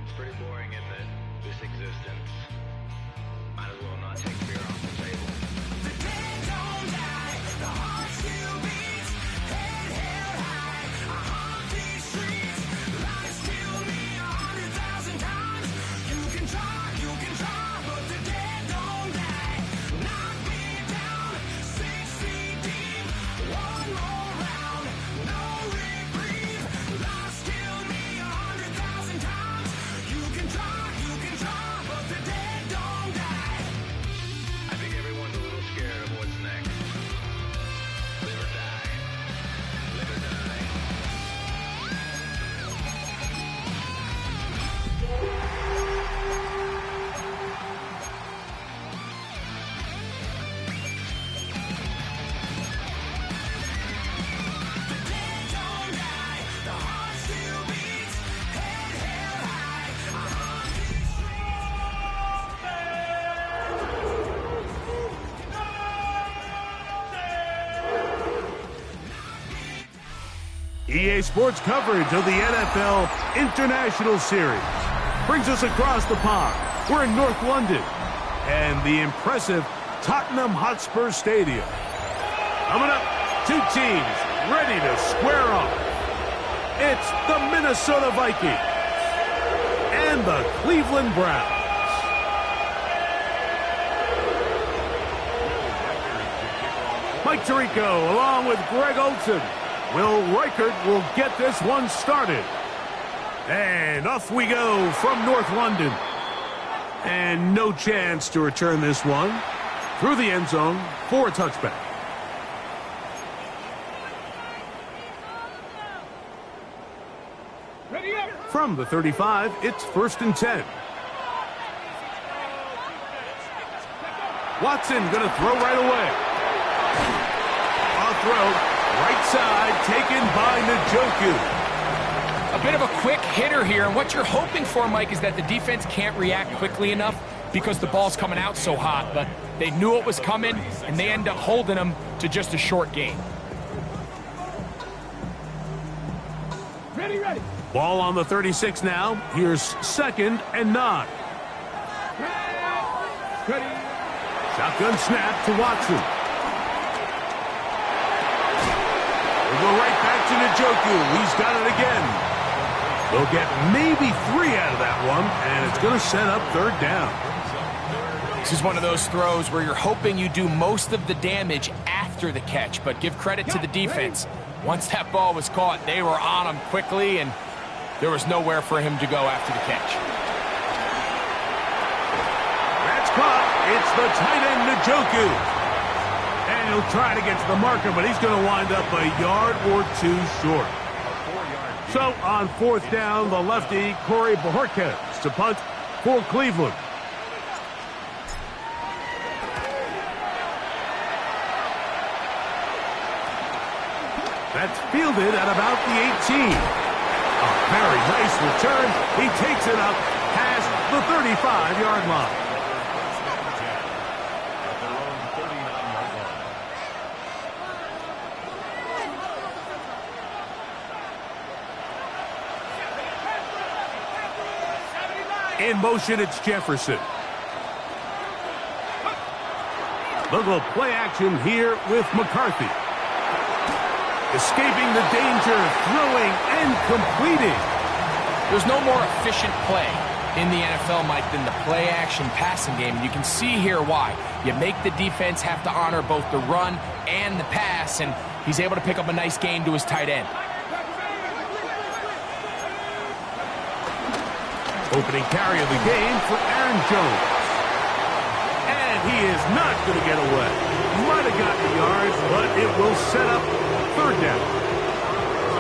It's pretty boring, isn't it? This existence. Might as well not take beer off the table. The dead don't die, the heart still beats, head held high, I haunt these streets. Lies kill me 100,000 times. You can try, but the dead don't die. Knock me down, 6 feet deep, one more round, no reprieve. Lies kill me 100,000 times. You can try, but the dead don't die. I think everyone's a little scared of what's next. Live or die. Live or die. The dead don't die, the heart still beats, head held high, I haunt these EA Sports coverage of the NFL International Series brings us across the pond. We're in North London and the impressive Tottenham Hotspur Stadium. Coming up, two teams ready to square off. It's the Minnesota Vikings and the Cleveland Browns. Mike Tirico along with Greg Olson. Will Reichert will get this one started. And off we go from North London. And no chance to return this one through the end zone for a touchback. From the 35, it's 1st and 10. Watson going to throw right away. On throw. Right side, taken by Njoku. A bit of a quick hitter here, and what you're hoping for, Mike, is that the defense can't react quickly enough because the ball's coming out so hot, but they knew it was coming, and they end up holding them to just a short gain. Ready. Ball on the 36 now. Here's 2nd and 9. Ready. Shotgun snap to Watson. We'll go right back to Njoku. He's got it again. They'll get maybe 3 out of that one, and it's going to set up 3rd down. This is one of those throws where you're hoping you do most of the damage after the catch, but give credit to the defense. Once that ball was caught, they were on him quickly, and there was nowhere for him to go after the catch. That's caught. It's the tight end, Njoku. And he'll try to get to the marker, but he's going to wind up a yard or 2 short. So on 4th down, the lefty, Corey Bojorquez, to punt for Cleveland. That's fielded at about the 18. A very nice return. He takes it up past the 35-yard line. In motion, it's Jefferson. They'll go play action here with McCarthy. Escaping the danger, throwing and completing. There's no more efficient play in the NFL, Mike, than the play-action passing game. And you can see here why. You make the defense have to honor both the run and the pass, and he's able to pick up a nice gain to his tight end. Opening carry of the game for Aaron Jones. And he is not going to get away. Might have gotten yards, but it will set up 3rd down.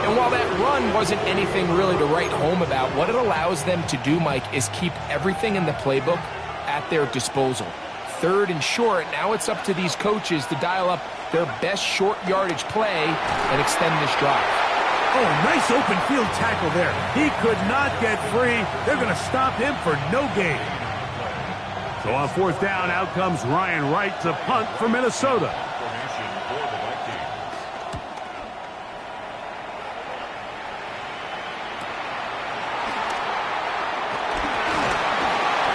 And while that run wasn't anything really to write home about, what it allows them to do, Mike, is keep everything in the playbook at their disposal. 3rd and short, now it's up to these coaches to dial up their best short yardage play and extend this drive. Oh, nice open field tackle there. He could not get free. They're going to stop him for no gain. So on 4th down, out comes Ryan Wright to punt for Minnesota.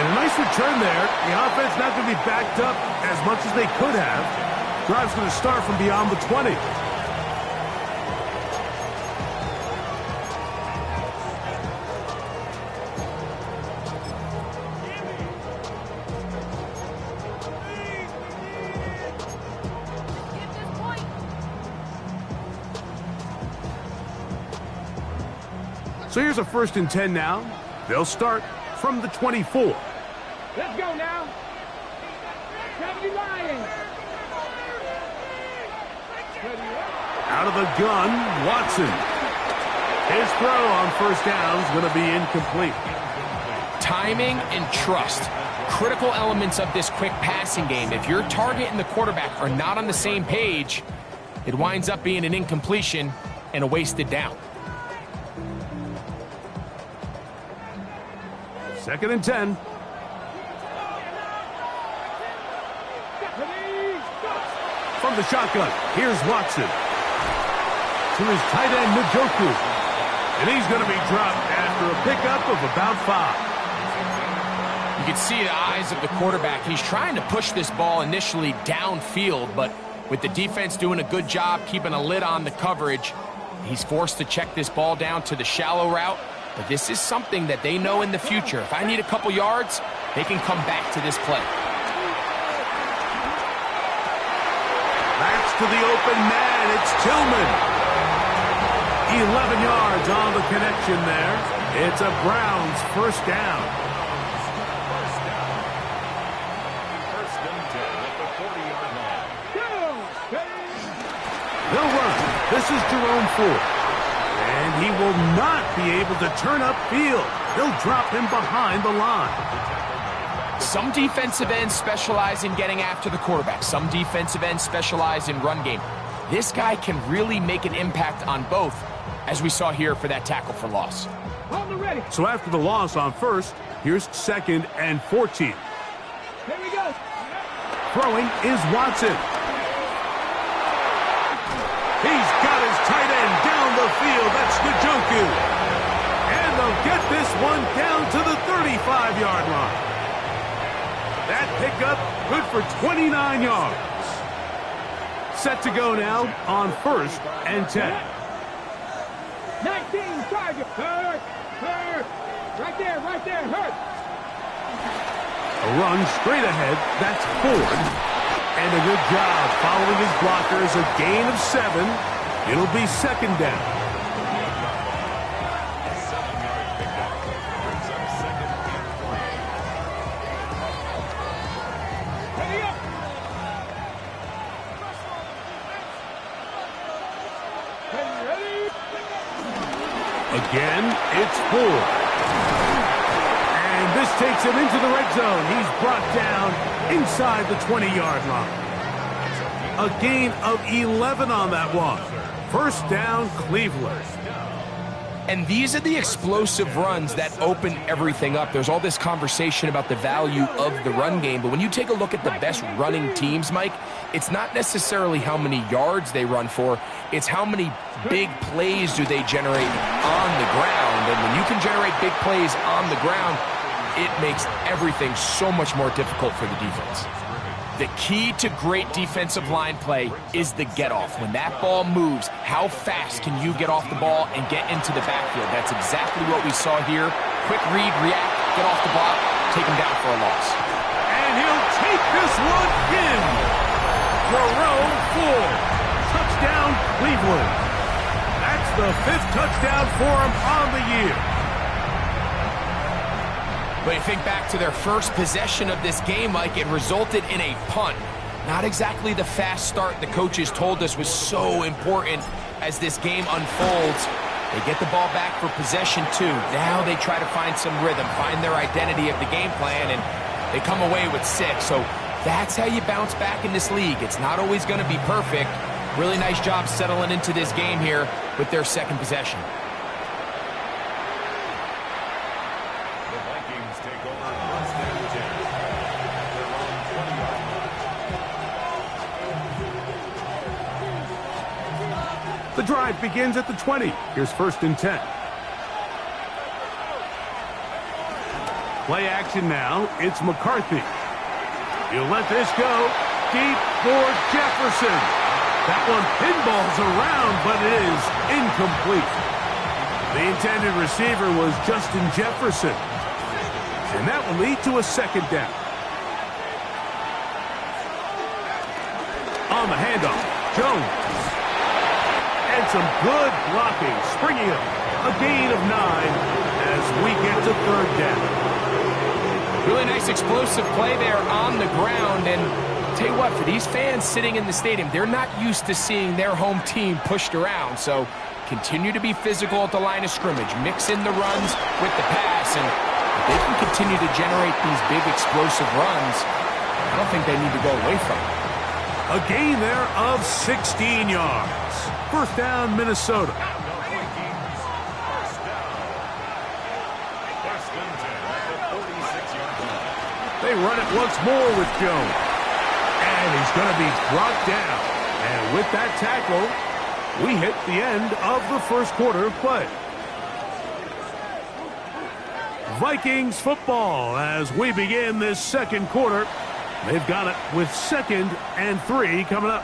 And a nice return there. The offense not going to be backed up as much as they could have. Drive's going to start from beyond the 20. So here's a 1st and 10 now. They'll start from the 24. Let's go now. 70 Lions. Out of the gun, Watson. His throw on 1st down is going to be incomplete. Timing and trust. Critical elements of this quick passing game. If your target and the quarterback are not on the same page, it winds up being an incompletion and a wasted down. 2nd and 10. From the shotgun, here's Watson. To his tight end, Njoku. And he's going to be dropped after a pickup of about 5. You can see the eyes of the quarterback. He's trying to push this ball initially downfield, but with the defense doing a good job keeping a lid on the coverage, he's forced to check this ball down to the shallow route. But this is something that they know in the future. If I need a couple yards, they can come back to this play. That's to the open man. It's Tillman. 11 yards on the connection there. It's a Browns 1st down. They'll run. This is Jerome Ford. And he will not be able to turn upfield. They'll drop him behind the line. Some defensive ends specialize in getting after the quarterback. Some defensive ends specialize in run game. This guy can really make an impact on both, as we saw here for that tackle for loss. So after the loss on 1st, here's 2nd and 14. Here we go. Throwing is Watson. He's got his tight end down the field. That's Njoku. And they'll get this one down to the 35-yard line. That pickup good for 29 yards. Set to go now on 1st and 10. 19 target. Hurt. Right there, hurt. A run straight ahead. That's Ford. And a good job following his blockers. A gain of 7. It'll be 2nd down. Again, it's Ford. And this takes him into the red zone. He's brought down inside the 20-yard line. A gain of 11 on that one. 1st down, Cleveland. And these are the explosive runs that open everything up. There's all this conversation about the value of the run game, but when you take a look at the best running teams, Mike, it's not necessarily how many yards they run for, it's how many big plays do they generate on the ground. And when you can generate big plays on the ground, it makes everything so much more difficult for the defense. The key to great defensive line play is the get-off. When that ball moves, how fast can you get off the ball and get into the backfield? That's exactly what we saw here. Quick read, react, get off the block, take him down for a loss. And he'll take this one in. Jerome Ford. Touchdown, Cleveland. That's the 5th touchdown for him on the year. But you think back to their first possession of this game, Mike, it resulted in a punt. Not exactly the fast start the coaches told us was so important as this game unfolds. They get the ball back for possession 2. Now they try to find some rhythm, find their identity of the game plan, and they come away with 6. So that's how you bounce back in this league. It's not always going to be perfect. Really nice job settling into this game here with their 2nd possession. The drive begins at the 20. Here's 1st and 10. Play action now. It's McCarthy. He'll let this go. Deep for Jefferson. That one pinballs around, but it is incomplete. The intended receiver was Justin Jefferson. And that will lead to a second down. On the handoff, Jones. And some good blocking, springing up. A gain of 9 as we get to third down. Really nice explosive play there on the ground. And I'll tell you what, for these fans sitting in the stadium, they're not used to seeing their home team pushed around. So continue to be physical at the line of scrimmage. Mix in the runs with the pass. And if they can continue to generate these big explosive runs, I don't think they need to go away from it. A gain there of 16 yards. First down, Minnesota. They run it once more with Jones. And he's going to be brought down. And with that tackle, we hit the end of the first quarter of play. Vikings football as we begin this second quarter. They've got it with 2nd and 3 coming up.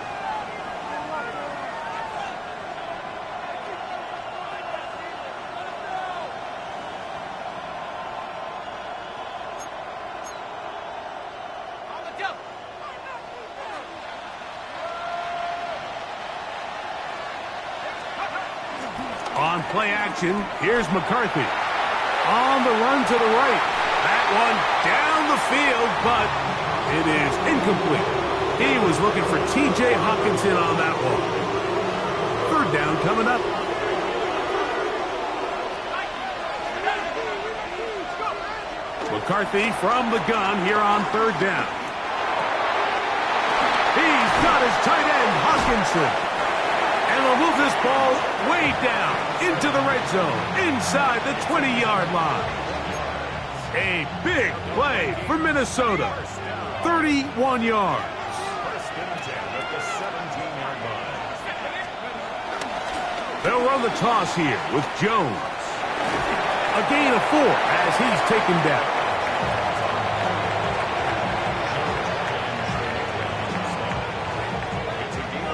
On play action, here's McCarthy. On the run to the right. That one down the field, but it is incomplete. He was looking for T.J. Hawkinson on that one. Third down coming up. McCarthy from the gun here on third down. He's got his tight end, Hawkinson. And they'll move this ball way down into the red zone, inside the 20-yard line. A big play for Minnesota. 31 yards. They'll run the toss here with Jones. A gain of 4 as he's taken down.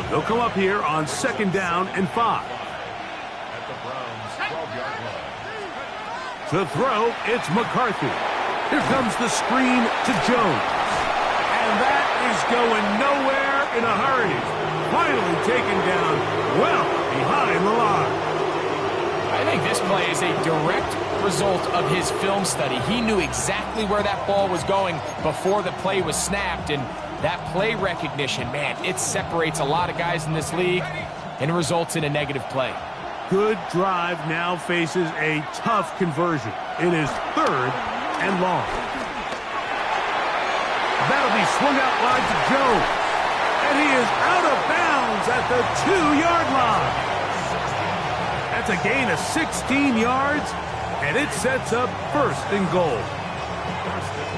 They'll come up here on 2nd down and 5. To throw, it's McCarthy. Here comes the screen to Jones. And that is going nowhere in a hurry. Finally taken down well behind the line. I think this play is a direct result of his film study. He knew exactly where that ball was going before the play was snapped, and that play recognition, man, it separates a lot of guys in this league and results in a negative play. Good drive now faces a tough conversion. It is 3rd and long. That'll be swung out wide to Jones. And he is out of bounds at the 2-yard line. That's a gain of 16 yards, and it sets up 1st and goal.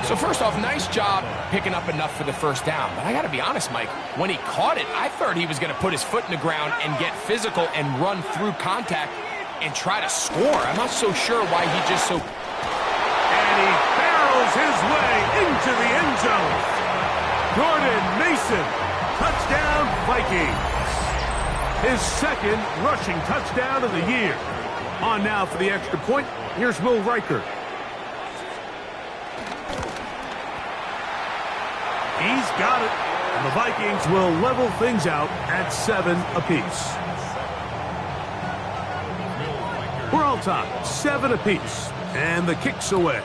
So first off, nice job picking up enough for the first down. But I got to be honest, Mike, when he caught it, I thought he was going to put his foot in the ground and get physical and run through contact and try to score. I'm not so sure why he just so... And he barrels his way into the end zone. Jordan Mason, touchdown Vikings. His 2nd rushing touchdown of the year. On now for the extra point, here's Will Riker. He's got it, and the Vikings will level things out at 7 apiece. We're all tied, 7 apiece, and the kick's away.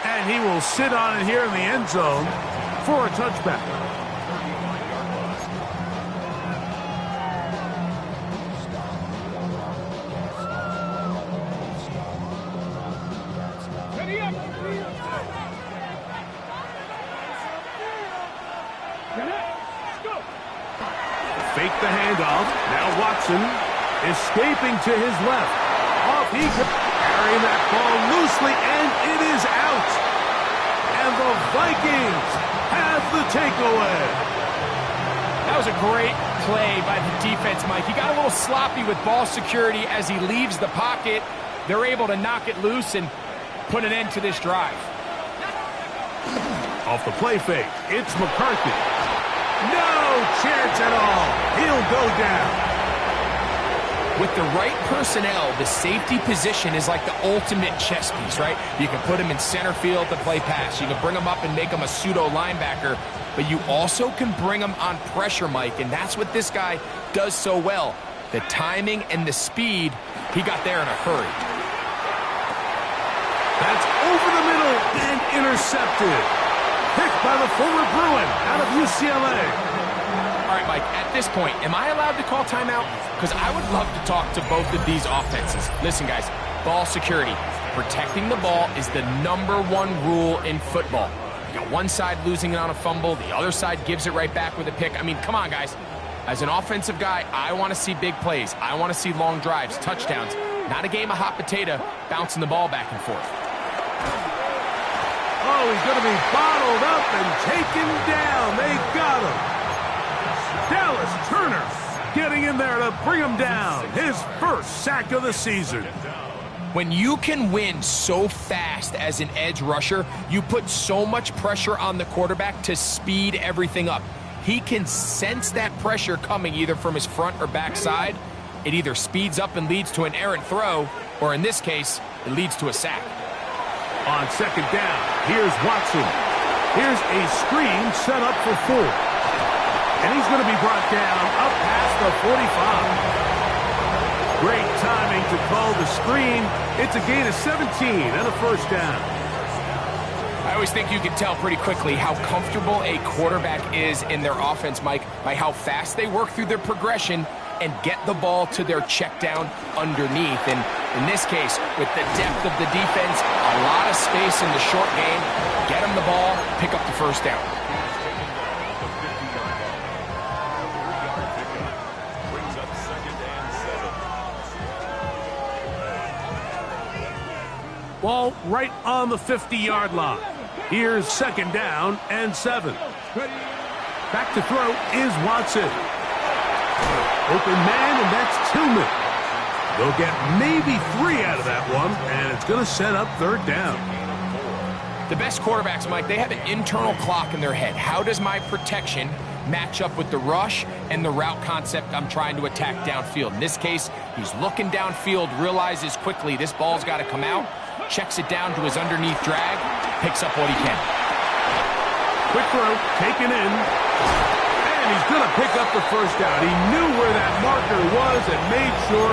And he will sit on it here in the end zone for a touchback. Fake the handoff. Now Watson escaping to his left. Off he could carrying that ball loosely, and it is out. And the Vikings have the takeaway. That was a great play by the defense, Mike. He got a little sloppy with ball security as he leaves the pocket. They're able to knock it loose and put an end to this drive. Off the play fake, it's McCarthy. No chance at all. He'll go down. With the right personnel, the safety position is like the ultimate chess piece, right? You can put him in center field to play pass. You can bring him up and make him a pseudo linebacker, but you also can bring him on pressure, Mike, and that's what this guy does so well. The timing and the speed, he got there in a hurry. That's over the middle and intercepted. Picked by the former Bruin out of UCLA. All right, Mike, at this point, am I allowed to call timeout? Because I would love to talk to both of these offenses. Listen, guys, ball security. Protecting the ball is the #1 rule in football. You got one side losing it on a fumble, the other side gives it right back with a pick. I mean, come on, guys. As an offensive guy, I want to see big plays. I want to see long drives, touchdowns. Not a game of hot potato, bouncing the ball back and forth. Oh, he's going to be bottled up and taken down. They got him. Dallas Turner getting in there to bring him down. His first sack of the season. When you can win so fast as an edge rusher, you put so much pressure on the quarterback to speed everything up. He can sense that pressure coming either from his front or back side. It either speeds up and leads to an errant throw, or in this case, it leads to a sack. On second down, here's Watson. Here's a screen set up for 4. And he's going to be brought down up past the 45. Great timing to call the screen. It's a gain of 17 and a first down. I always think you can tell pretty quickly how comfortable a quarterback is in their offense, Mike, by how fast they work through their progression and get the ball to their check down underneath. And in this case, with the depth of the defense, a lot of space in the short game, get them the ball, pick up the first down. Ball right on the 50-yard line. Here's second down and 7. Back to throw is Watson. Open man, and that's Tillman. They'll get maybe 3 out of that one, and it's going to set up third down. The best quarterbacks, Mike, they have an internal clock in their head. How does my protection match up with the rush and the route concept I'm trying to attack downfield? In this case, he's looking downfield, realizes quickly this ball's got to come out, checks it down to his underneath drag, picks up what he can. Quick throw, taken in, and he's going to pick up the first down. He knew where that marker was and made sure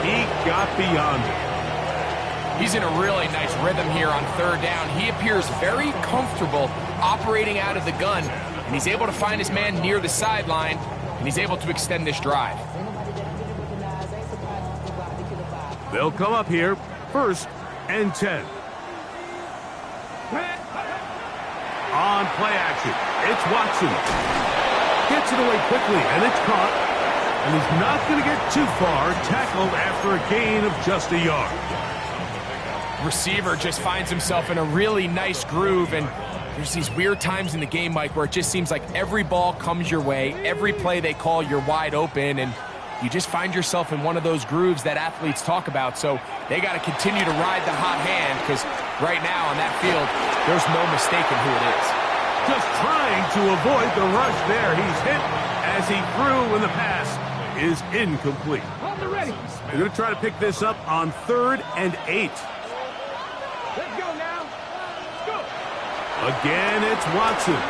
he got beyond it. He's in a really nice rhythm here on third down. He appears very comfortable operating out of the gun, and he's able to find his man near the sideline, and he's able to extend this drive. They'll come up here, first and 10. On play action, it's Watson. Gets it away quickly, and it's caught. And he's not going to get too far, tackled after a gain of just a yard. Receiver just finds himself in a really nice groove, and there's these weird times in the game, Mike, where it just seems like every ball comes your way, every play they call, you're wide open, and you just find yourself in one of those grooves that athletes talk about. So they got to continue to ride the hot hand, because right now on that field, there's no mistaking who it is. Just trying to avoid the rush there. He's hit as he threw, and the pass is incomplete. Hold it ready. They're going to try to pick this up on 3rd and 8. Let's go now. Let's go. Again, it's Watson.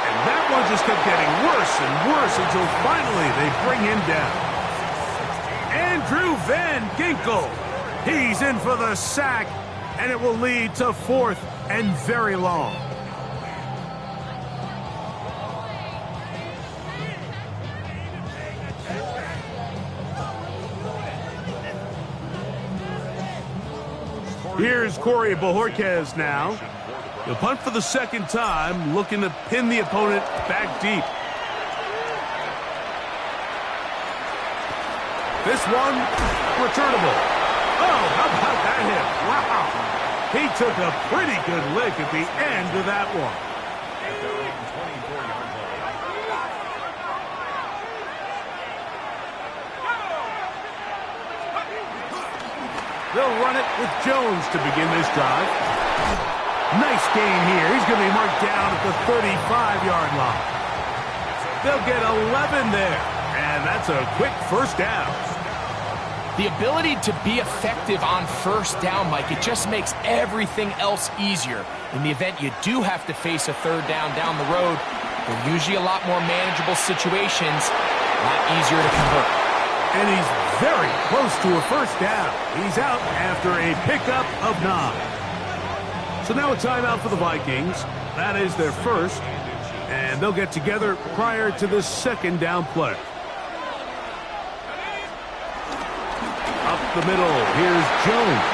And that one just kept getting worse and worse until finally they bring him down. Andrew Van Ginkel. He's in for the sack, and it will lead to 4th and very long. Here's Corey Bojorquez now. He'll punt for the second time, looking to pin the opponent back deep. This one, returnable. Oh, how about that hit? Wow. He took a pretty good lick at the end of that one. They'll run it with Jones to begin this drive. Nice gain here. He's going to be marked down at the 35-yard line. They'll get 11 there, and that's a quick first down. The ability to be effective on first down, Mike, it just makes everything else easier. In the event you do have to face a third down the road, they're usually a lot more manageable situations, a lot easier to convert. And he's very close to a first down. He's out after a pickup of 9. So now a timeout for the Vikings. That is their first, and they'll get together prior to the second down play. Up the middle, here's Jones.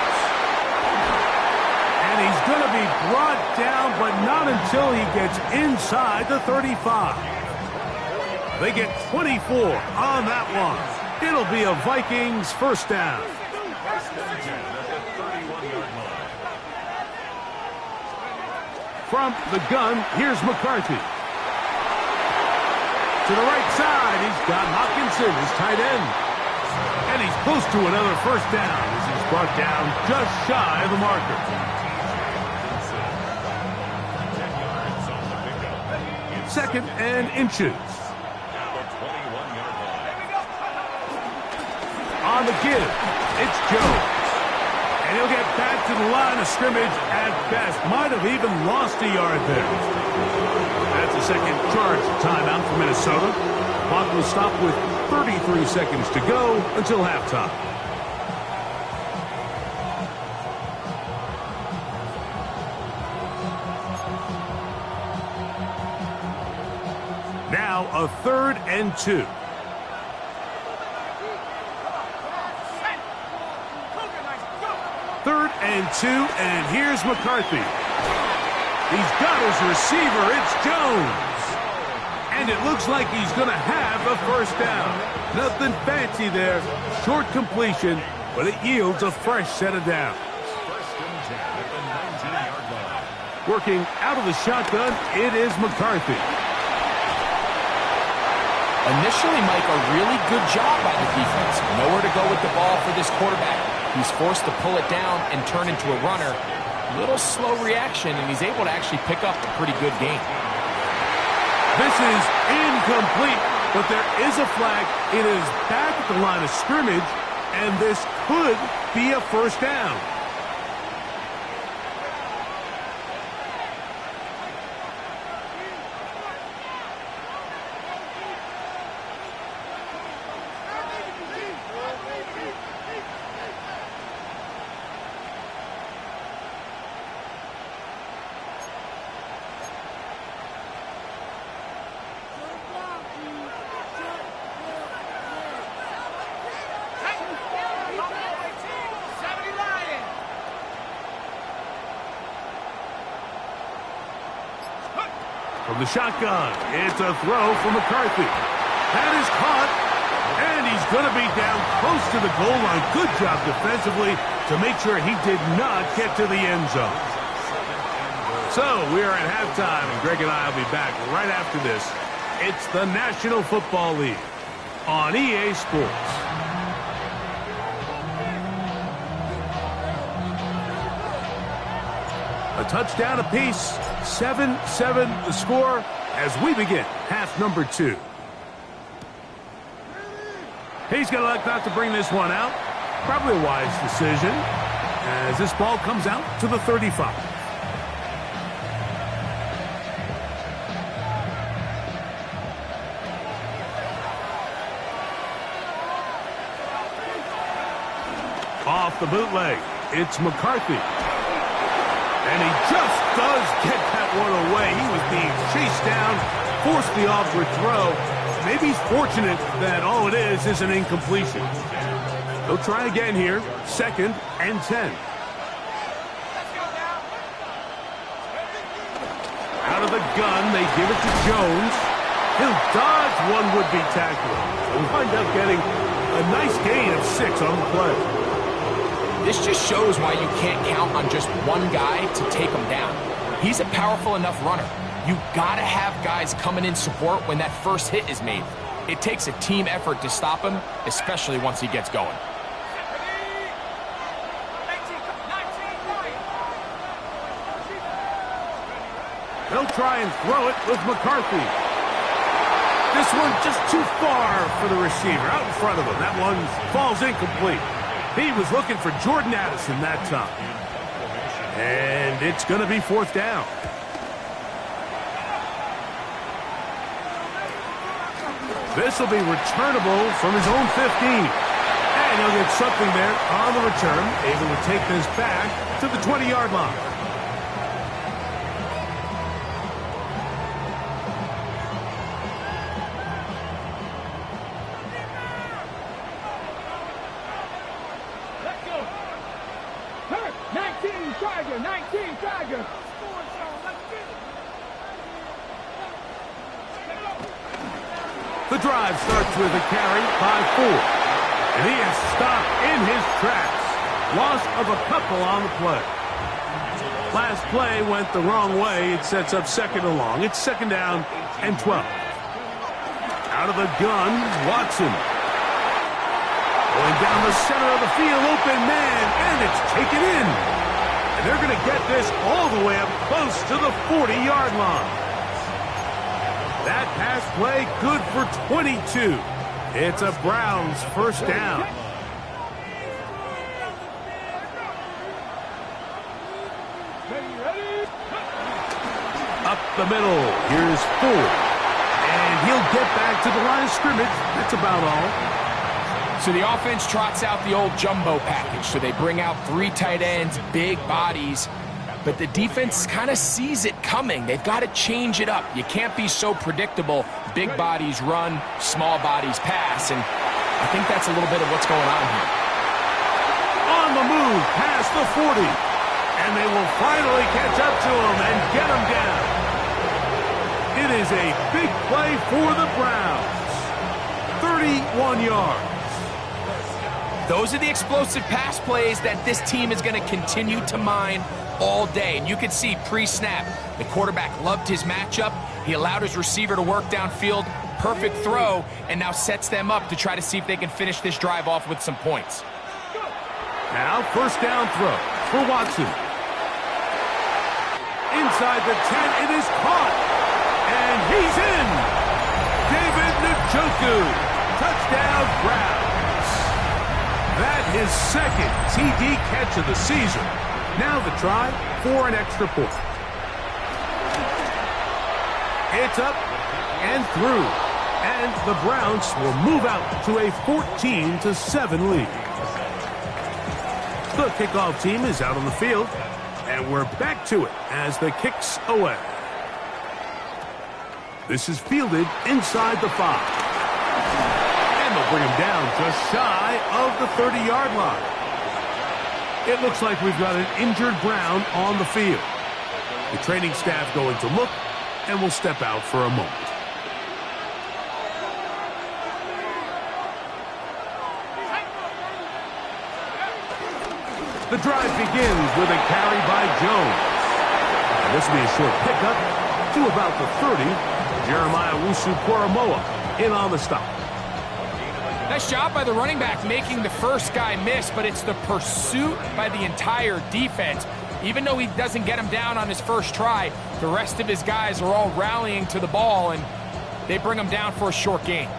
And he's going to be brought down, but not until he gets inside the 35. They get 24 on that one. It'll be a Vikings first down. From the gun, here's McCarthy. To the right side, he's got Hockenson, his tight end. And he's close to another first down as he's brought down just shy of the marker. Second and inches. On the give, it's Jones. And he'll get back to the line of scrimmage at best. Might have even lost a yard there. That's a second charge timeout for Minnesota. Clock will stop with 33 seconds to go until halftime. Now a 3rd and 2. Third and 2, and here's McCarthy. He's got his receiver. It's Jones. And it looks like he's going to have a first down. Nothing fancy there. Short completion, but it yields a fresh set of downs. Working out of the shotgun, it is McCarthy. Initially, Mike, a really good job by the defense. Nowhere to go with the ball for this quarterback. He's forced to pull it down and turn into a runner. Little slow reaction, and he's able to actually pick up a pretty good gain. This is incomplete, but there is a flag. It is back at the line of scrimmage, and this could be a first down. From the shotgun, it's a throw for McCarthy. That is caught, and he's going to be down close to the goal line. Good job defensively to make sure he did not get to the end zone. So we are at halftime, and Greg and I will be back right after this. It's the National Football League on EA Sports. A touchdown apiece, 7-7 the score as we begin half number 2. He's going to elect not to bring this one out. Probably a wise decision as this ball comes out to the 35. Off the bootleg, it's McCarthy. And he just does get that one away. He was being chased down, forced the awkward throw. Maybe he's fortunate that all it is an incompletion. They'll try again here, 2nd and 10. Out of the gun, they give it to Jones. He'll dodge one would-be tackler. He'll wind up getting a nice gain of 6 on the play. This just shows why you can't count on just one guy to take him down. He's a powerful enough runner. You gotta have guys coming in support when that first hit is made. It takes a team effort to stop him, especially once he gets going. They'll try and throw it with McCarthy. This one just too far for the receiver, out in front of him. That one falls incomplete. He was looking for Jordan Addison that time. And it's going to be 4th down. This will be returnable from his own 15. And he'll get something there on the return, able to take this back to the 20-yard line. Let's go. Hurt. 19 Charger. 19 Charger. The drive starts with a carry by 4. And he is stopped in his tracks. Loss of a couple on the play. Last play went the wrong way. It sets up 2nd and long. It's 2nd down and 12. Out of the gun, Watson. Going down the center of the field, open man, and it's taken in. And they're going to get this all the way up close to the 40-yard line. That pass play good for 22. It's a Browns 1st down. Up the middle, here's Ford. And he'll get back to the line of scrimmage. That's about all. So the offense trots out the old jumbo package. So they bring out 3 tight ends, big bodies. But the defense kind of sees it coming. They've got to change it up. You can't be so predictable. Big bodies run, small bodies pass. And I think that's a little bit of what's going on here. On the move, past the 40. And they will finally catch up to him and get him down. It is a big play for the Browns. 31 yards. Those are the explosive pass plays that this team is going to continue to mine all day. And you can see pre-snap, the quarterback loved his matchup. He allowed his receiver to work downfield. Perfect throw, and now sets them up to try to see if they can finish this drive off with some points. Now, 1st down throw for Watson. Inside the 10, it is caught. And he's in. David Njoku. Touchdown, Browns. That his 2nd TD catch of the season. Now the try for an extra point. It's up and through. And the Browns will move out to a 14-7 lead. The kickoff team is out on the field. And we're back to it as the kick's away. This is fielded inside the 5. And they'll bring him down just shy of the 30-yard line. It looks like we've got an injured Brown on the field. The training staff going to look, and will step out for a moment. The drive begins with a carry by Jones. And this will be a short pickup to about the 30. Jeremiah Wusu-Koramoah in on the stop. Nice job by the running back making the first guy miss, but it's the pursuit by the entire defense. Even though he doesn't get him down on his first try, the rest of his guys are all rallying to the ball, and they bring him down for a short gain.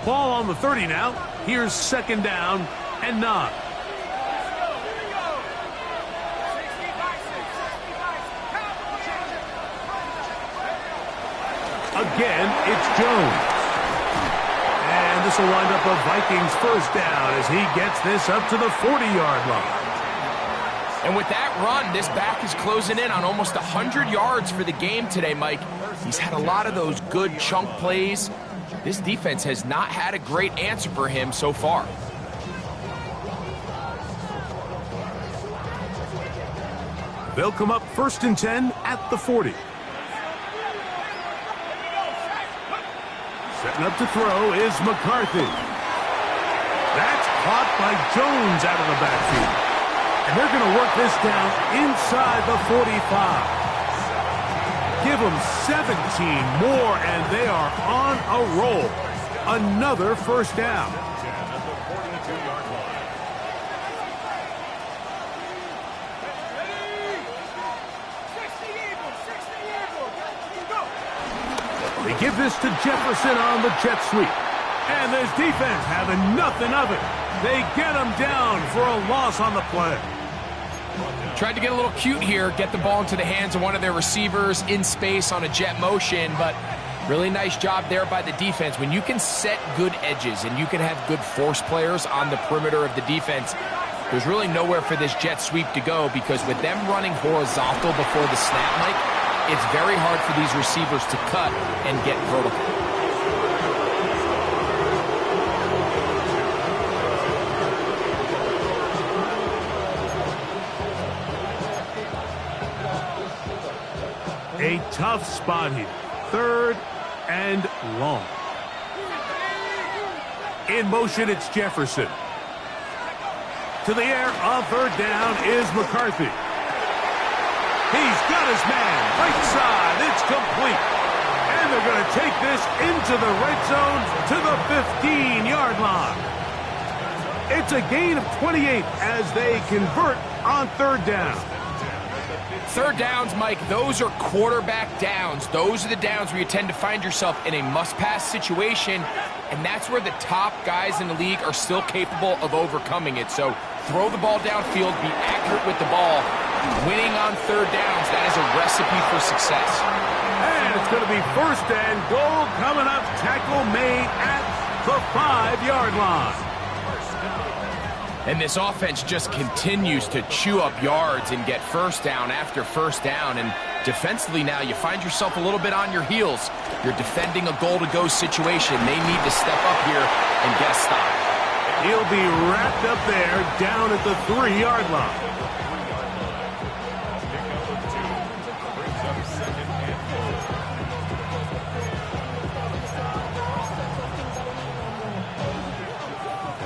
Ball on the 30 now. Here's 2nd down and 9. Again, it's Jones. And this will wind up a Vikings 1st down as he gets this up to the 40-yard line. And with that run, this back is closing in on almost 100 yards for the game today, Mike. He's had a lot of those good chunk plays. This defense has not had a great answer for him so far. They'll come up 1st and 10 at the 40. Setting up to throw is McCarthy. That's caught by Jones out of the backfield. And they're going to work this down inside the 45. Give them 17 more, and they are on a roll. Another 1st down. They give this to Jefferson on the jet sweep. And this defense having nothing of it. They get him down for a loss on the play. Tried to get a little cute here, get the ball into the hands of one of their receivers in space on a jet motion, but really nice job there by the defense. When you can set good edges and you can have good force players on the perimeter of the defense, there's really nowhere for this jet sweep to go, because with them running horizontal before the snap, Mike, it's very hard for these receivers to cut and get vertical. A tough spot here. 3rd and long. In motion, it's Jefferson. To the air on 3rd down is McCarthy. He's got his man. Right side. It's complete. And they're going to take this into the red zone to the 15-yard line. It's a gain of 28 as they convert on 3rd down. 3rd downs, Mike, those are quarterback downs. Those are the downs where you tend to find yourself in a must-pass situation, and that's where the top guys in the league are still capable of overcoming it. So throw the ball downfield, be accurate with the ball. Winning on 3rd downs, that is a recipe for success. And it's going to be 1st and goal coming up. Tackle made at the 5-yard line. And this offense just continues to chew up yards and get 1st down after 1st down. And defensively now, you find yourself a little bit on your heels. You're defending a goal-to-go situation. They need to step up here and get a stop. He'll be wrapped up there down at the 3-yard line.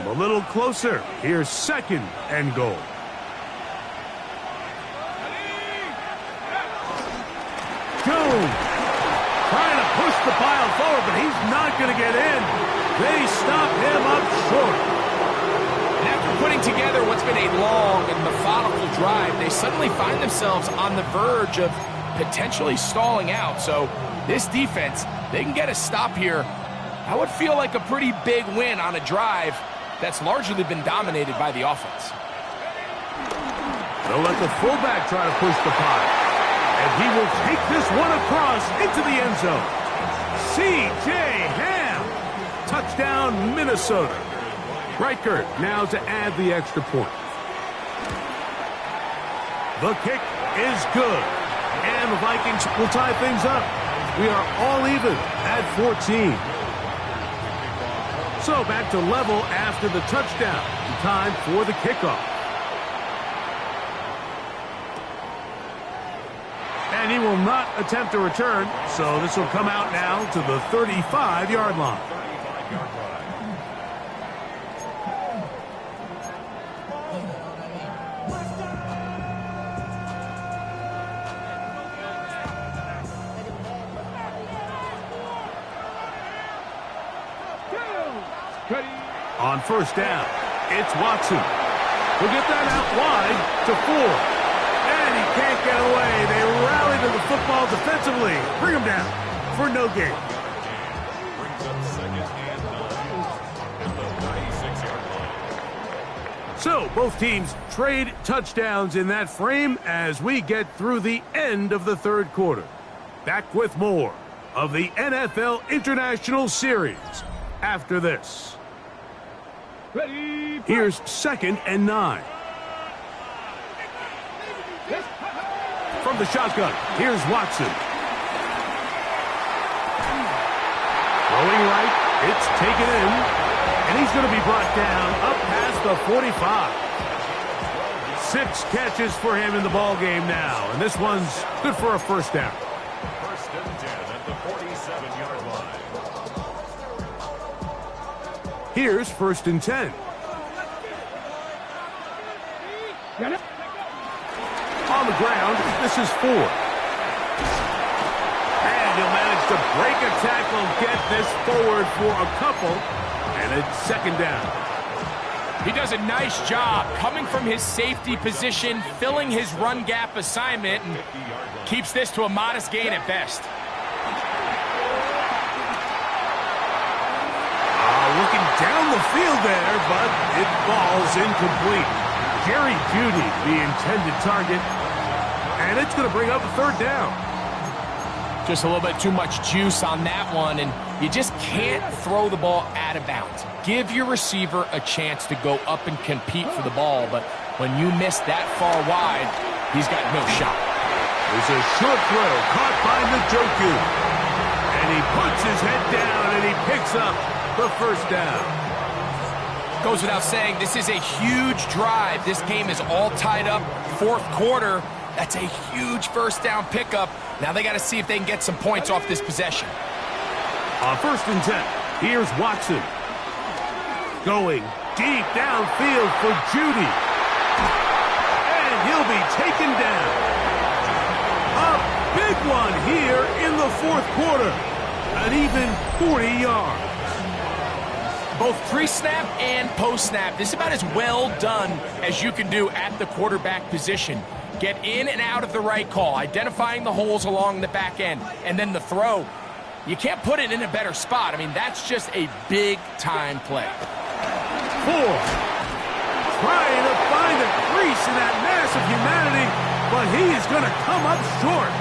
A little closer. Here's 2nd and goal. Jones trying to push the pile forward, but he's not going to get in. They stop him up short. And after putting together what's been a long and methodical drive, they suddenly find themselves on the verge of potentially stalling out. So this defense, they can get a stop here. That would feel like a pretty big win on a drive that's largely been dominated by the offense. They'll let the fullback try to push the pile. And he will take this one across into the end zone. C.J. Ham. Touchdown, Minnesota. Reichert now to add the extra point. The kick is good. And the Vikings will tie things up. We are all even at 14. So back to level after the touchdown. Time for the kickoff. And he will not attempt a return, so this will come out now to the 35-yard line. On 1st down, it's Watson. He'll get that out wide to 4. And he can't get away. They rally to the football defensively. Bring him down for no gain. So both teams trade touchdowns in that frame as we get through the end of the 3rd quarter. Back with more of the NFL International Series after this. Here's 2nd and 9. From the shotgun, here's Watson. Throwing right, it's taken in, and he's going to be brought down up past the 45. 6 catches for him in the ball game now, and this one's good for a 1st down. 1st and 10 at the 47-yard line. Here's 1st and 10. On the ground, this is 4. And he'll manage to break a tackle, get this forward for a couple, and it's 2nd down. He does a nice job coming from his safety position, filling his run gap assignment, and keeps this to a modest gain at best. field there, but it falls incomplete. Jerry Jeudy, the intended target, and it's going to bring up a third down. Just a little bit too much juice on that one, and you just can't throw the ball out of bounds. Give your receiver a chance to go up and compete for the ball, but when you miss that far wide, he's got no shot. There's a short throw caught by Njoku, and he puts his head down and he picks up the first down. Goes without saying, this is a huge drive. This game is all tied up, fourth quarter. That's a huge first down pickup. Now they got to see if they can get some points off this possession. On 1st and 10, here's Watson. Going deep downfield for Jeudy. And he'll be taken down. A big one here in the fourth quarter. An even 40 yards. Both pre-snap and post-snap, this is about as well done as you can do at the quarterback position. Get in and out of the right call, identifying the holes along the back end, and then the throw. You can't put it in a better spot. I mean, that's just a big-time play. 4. Trying to find a crease in that mass of humanity, but he is going to come up short.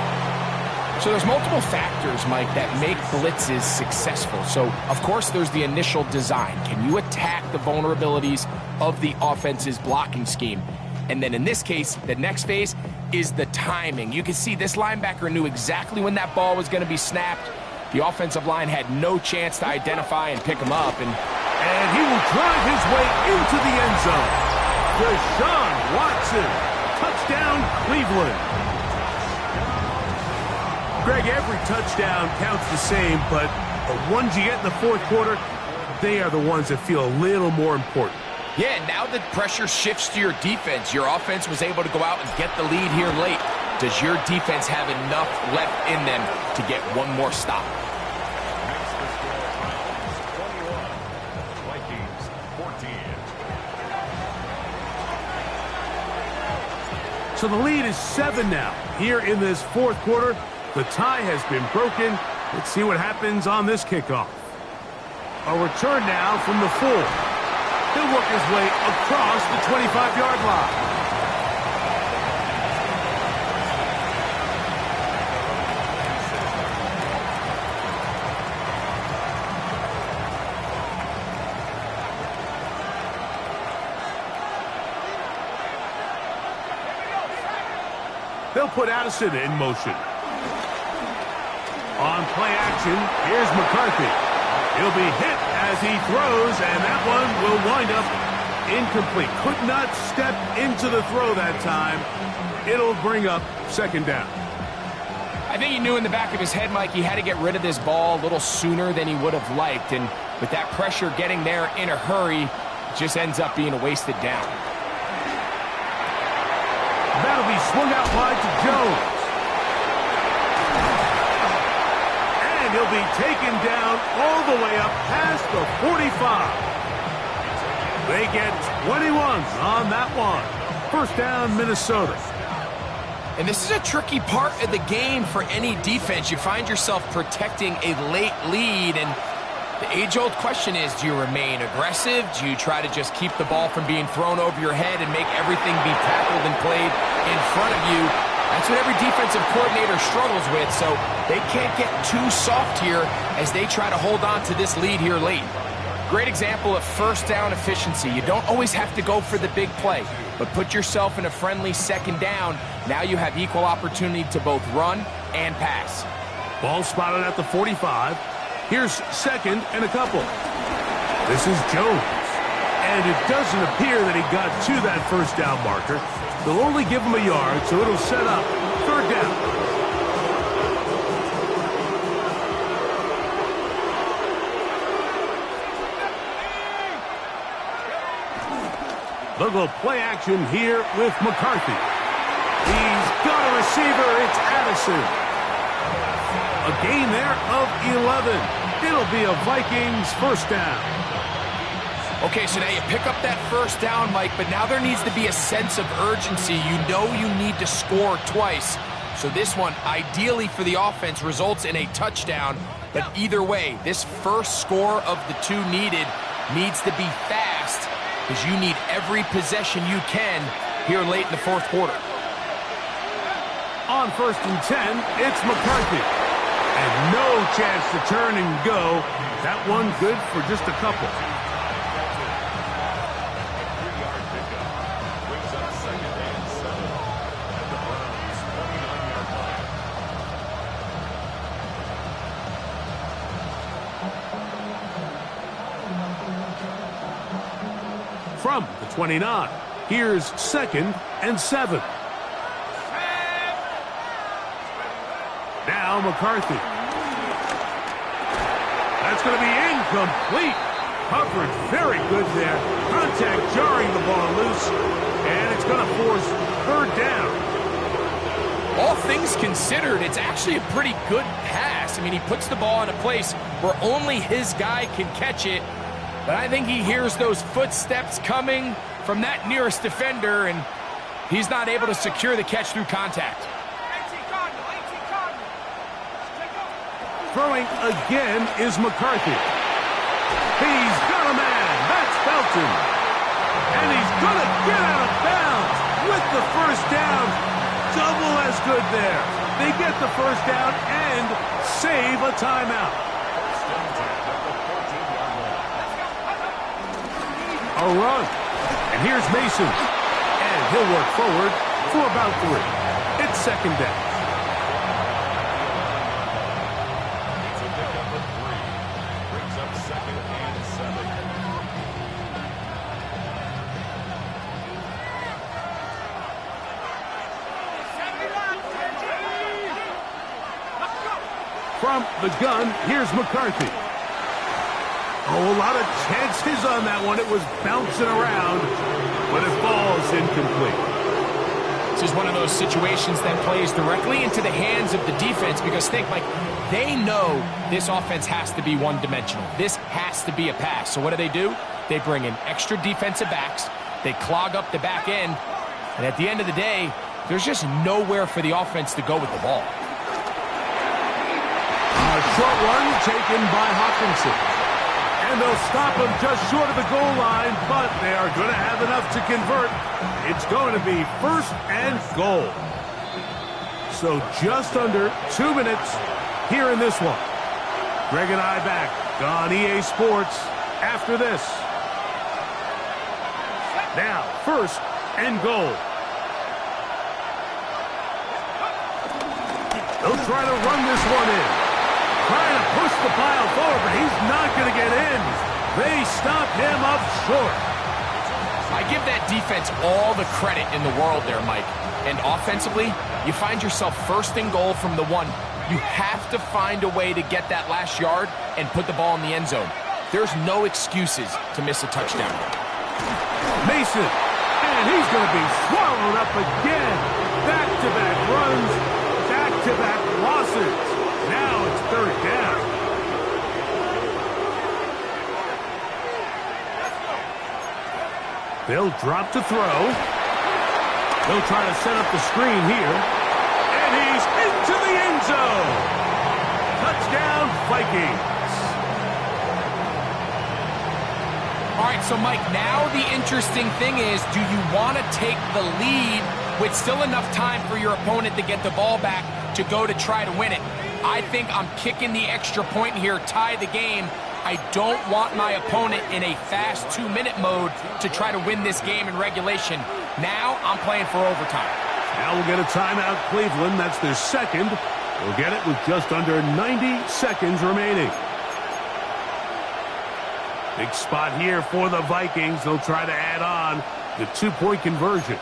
So there's multiple factors, Mike, that make blitzes successful. So, of course, there's the initial design. Can you attack the vulnerabilities of the offense's blocking scheme? And then in this case, the next phase is the timing. You can see this linebacker knew exactly when that ball was going to be snapped. The offensive line had no chance to identify and pick him up. And he will drive his way into the end zone. Deshaun Watson, touchdown Cleveland. Greg, every touchdown counts the same, but the ones you get in the fourth quarter, they are the ones that feel a little more important. Yeah, now the pressure shifts to your defense. Your offense was able to go out and get the lead here late. Does your defense have enough left in them to get one more stop? Makes the score 21. Vikings 14. So the lead is 7 now. Here in this fourth quarter, the tie has been broken. Let's see what happens on this kickoff. A return now from the 4. He'll work his way across the 25-yard line. They'll put Addison in motion. On play action, here's McCarthy. He'll be hit as he throws, and that one will wind up incomplete. Could not step into the throw that time. It'll bring up second down. I think he knew in the back of his head, Mike, he had to get rid of this ball a little sooner than he would have liked. And with that pressure getting there in a hurry, it just ends up being a wasted down. That'll be swung out wide to Jones. And he'll be taken down all the way up past the 45. They get 21 on that one. First down, Minnesota. And this is a tricky part of the game for any defense. You find yourself protecting a late lead, and the age-old question is, do you remain aggressive? Do you try to just keep the ball from being thrown over your head and make everything be tackled and played in front of you? That's what every defensive coordinator struggles with, so they can't get too soft here as they try to hold on to this lead here late. Great example of first down efficiency. You don't always have to go for the big play, but put yourself in a friendly second down. Now you have equal opportunity to both run and pass. Ball spotted at the 45. Here's second and a couple. This is Jones. And it doesn't appear that he got to that first down marker. They'll only give him a yard, so it'll set up third down. They'll go play action here with McCarthy. He's got a receiver. It's Addison. A gain there of 11. It'll be a Vikings first down. Okay, so now you pick up that first down, Mike, but now there needs to be a sense of urgency. You know you need to score twice. So this one, ideally for the offense, results in a touchdown. But either way, this first score of the two needed needs to be fast because you need every possession you can here late in the fourth quarter. On 1st and 10, it's McCarthy. And no chance to turn and go. That one good for just a couple. From the 29, here's 2nd and 7. Now McCarthy. That's going to be incomplete. Coverage very good there. Contact jarring the ball loose. And it's going to force 3rd down. All things considered, it's actually a pretty good pass. I mean, he puts the ball in a place where only his guy can catch it. But I think he hears those footsteps coming from that nearest defender, and he's not able to secure the catch through contact. Throwing again is McCarthy. He's got a man. That's Felton. And he's going to get out of bounds with the 1st down. Double as good there. They get the 1st down and save a timeout. A run. And here's Mason. And he'll work forward for about 3. It's 2nd down. From the gun, here's McCarthy. Oh, a lot of chances on that one. It was bouncing around, but it falls incomplete. This is one of those situations that plays directly into the hands of the defense because think, like, they know this offense has to be one-dimensional. This has to be a pass. So what do? They bring in extra defensive backs. They clog up the back end. And at the end of the day, there's just nowhere for the offense to go with the ball. A short one taken by Hawkinson. And they'll stop him just short of the goal line, but they are going to have enough to convert. It's going to be 1st and goal. So just under 2 minutes here in this one. Greg and I back on EA Sports after this. Now, 1st and goal. They'll try to run this one in. Trying to push the pile forward, but he's not going to get in. They stop him up short. I give that defense all the credit in the world there, Mike. And offensively, you find yourself 1st and goal from the 1. You have to find a way to get that last yard and put the ball in the end zone. There's no excuses to miss a touchdown. Mason, and he's going to be swallowed up again. Back-to-back runs, back-to-back losses. Now it's 3rd down. They'll drop to throw. They'll try to set up the screen here. And he's into the end zone. Touchdown, Vikings. All right, so Mike, now the interesting thing is, do you want to take the lead with still enough time for your opponent to get the ball back to go to try to win it? I think I'm kicking the extra point here, tie the game. I don't want my opponent in a fast 2-minute mode to try to win this game in regulation. Now I'm playing for overtime. Now we'll get a timeout, Cleveland. That's their 2nd. We'll get it with just under 90 seconds remaining. Big spot here for the Vikings. They'll try to add on the 2-point conversion.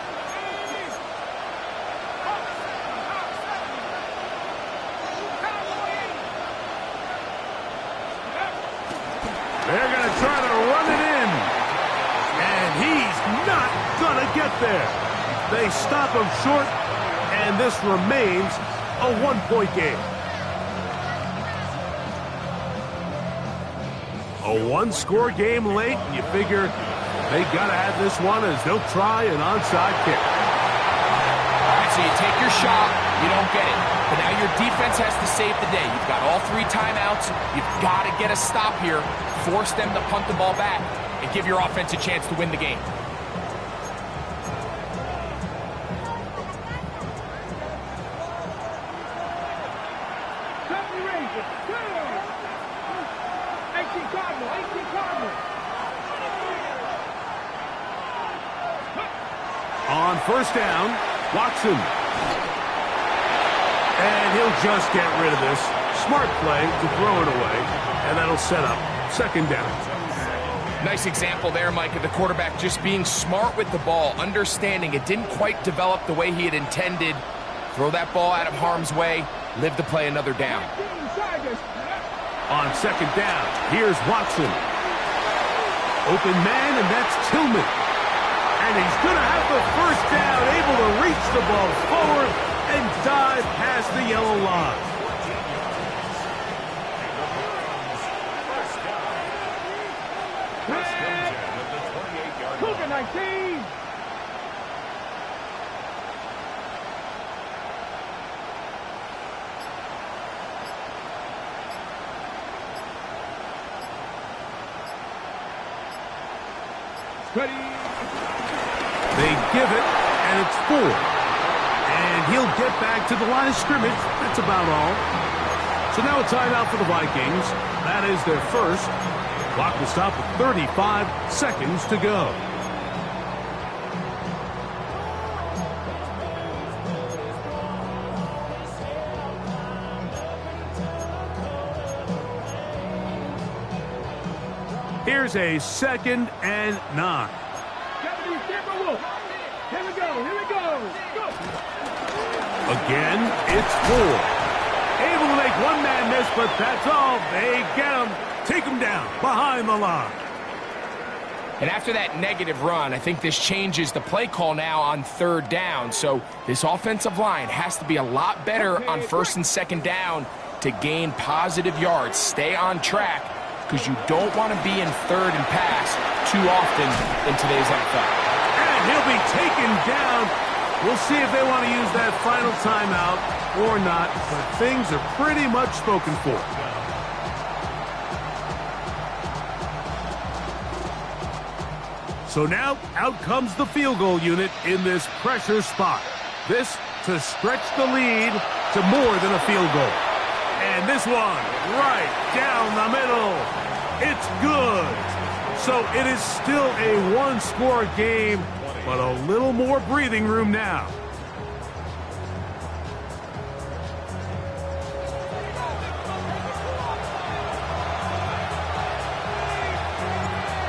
They're going to try to run it in. And he's not going to get there. They stop him short, and this remains a 1-point game. A 1-score game late, and you figure they got to have this one as they'll try an onside kick. All right, so you take your shot, you don't get it. But now your defense has to save the day. You've got all 3 timeouts. You've got to get a stop here, force them to punt the ball back, and give your offense a chance to win the game. On first down, Watson. And he'll just get rid of this. Smart play to throw it away, and that'll set up second down. Nice example there, Mike, of the quarterback just being smart with the ball, understanding it didn't quite develop the way he had intended. Throw that ball out of harm's way, live to play another down. On second down, here's Watson. Open man, and that's Tillman. And he's going to have the first down, able to reach the ball forward and dive past the yellow line. Cougar 19. Ready. They give it, and it's 4. And he'll get back to the line of scrimmage. That's about all. So now a timeout for the Vikings. That is their first. Clock will stop with 35 seconds to go. Here's a 2nd and 9. Here we go, here we go. Go. Again, it's 4. Able to make one man miss, but that's all. They get him. Take him down behind the line. And after that negative run, I think this changes the play call now on 3rd down. So this offensive line has to be a lot better on 1st and 2nd down to gain positive yards. Stay on track, because you don't want to be in 3rd and pass too often in today's NFL. And he'll be taken down. We'll see if they want to use that final timeout or not, but things are pretty much spoken for. So now, out comes the field goal unit in this pressure spot. This to stretch the lead to more than a field goal. And this one, right down the middle. It's good. So it is still a one-score game, but a little more breathing room now.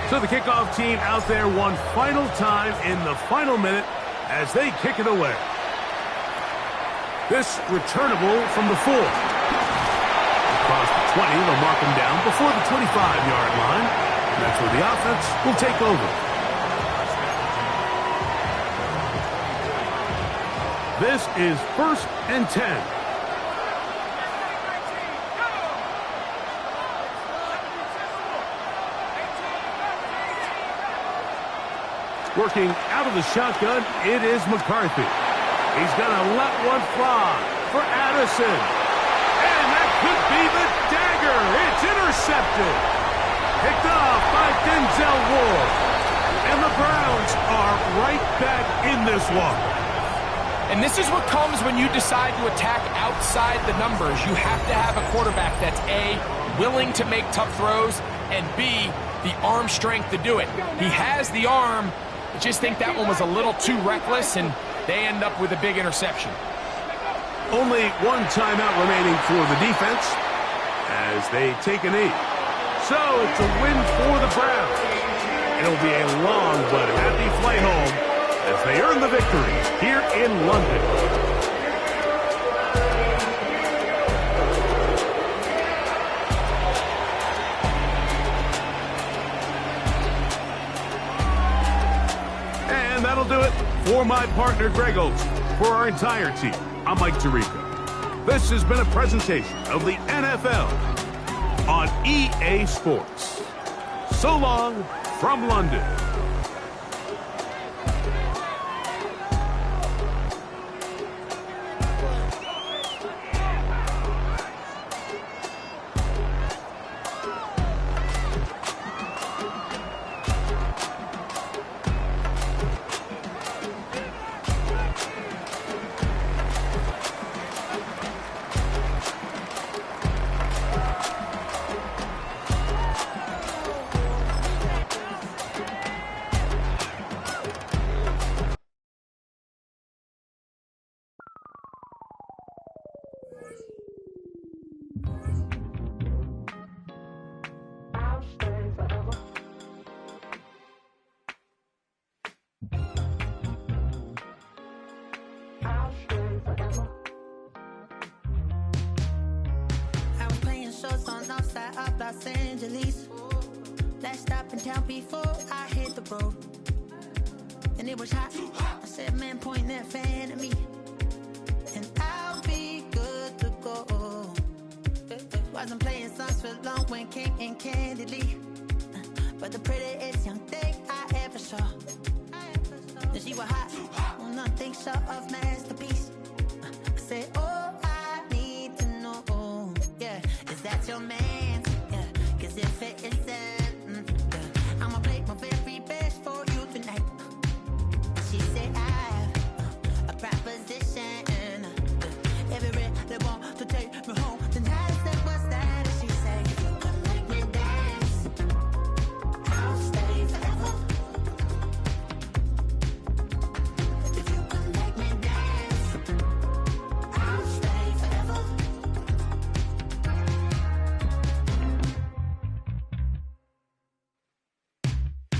So the kickoff team out there one final time in the final minute as they kick it away. This returnable from the 4. Across the 20, they'll mark him down before the 25-yard line. And that's where the offense will take over. This is 1st and 10. Working out of the shotgun, it is McCarthy. He's going to let one fly for Addison. And that could be the dagger. It's intercepted. Picked off by Denzel Ward. And the Browns are right back in this one. And this is what comes when you decide to attack outside the numbers. You have to have a quarterback that's A, willing to make tough throws, and B, the arm strength to do it. He has the arm. I just think that one was a little too reckless, and they end up with a big interception. Only one timeout remaining for the defense as they take a knee. So it's a win for the Browns. It'll be a long but happy flight home as they earn the victory here in London. That'll do it for my partner, Greg Olson. For our entire team, I'm Mike Tirico. This has been a presentation of the NFL on EA Sports. So long from London. I was playing shows on outside of Los Angeles. Last stop in town before I hit the road. And it was hot. I said, man, point that fan at me, and I'll be good to go. Wasn't playing songs for long when came in candidly, but the prettiest young thing I ever saw. And she was hot, well, nothing short of masterpiece. I said, oh, I need to know, yeah, is that your man? Yeah, 'cause if it isn't, yeah, I'ma play my very best for you tonight. She said, I have a proposition. Every really want to take me home tonight. I said, what's that? And she said, if you can make me dance, I'll stay forever. If you can make me dance, I'll stay forever.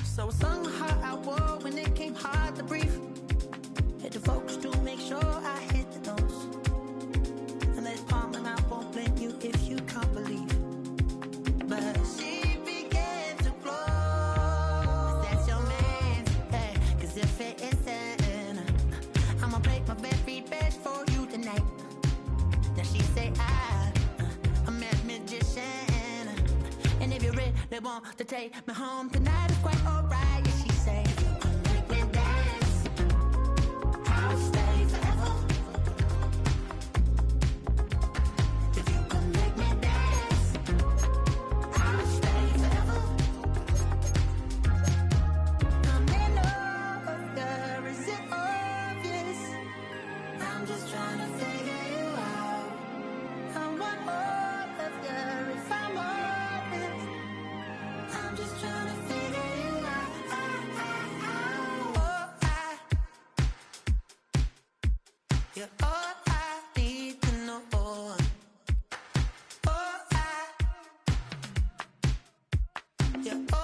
So I sung how I wore when it came hard to breathe. Had to focus to make sure I hit the notes. And let's palm and I won't blame you if you can't believe. But she began to flow. That's your man, hey, 'cause if it isn't, I'ma play my very best for you tonight. Now she say I'm a magician, and if you really want to take me home tonight, it's quite alright. Yeah, she say, if you can make me dance, I'll stay forever. If you can make me dance, I'll stay forever. I'm in love, is it obvious? I'm just trying to figure you out. I want all of you if I'm honest. I'm just trying to figure you out. You're all I need to know. You're all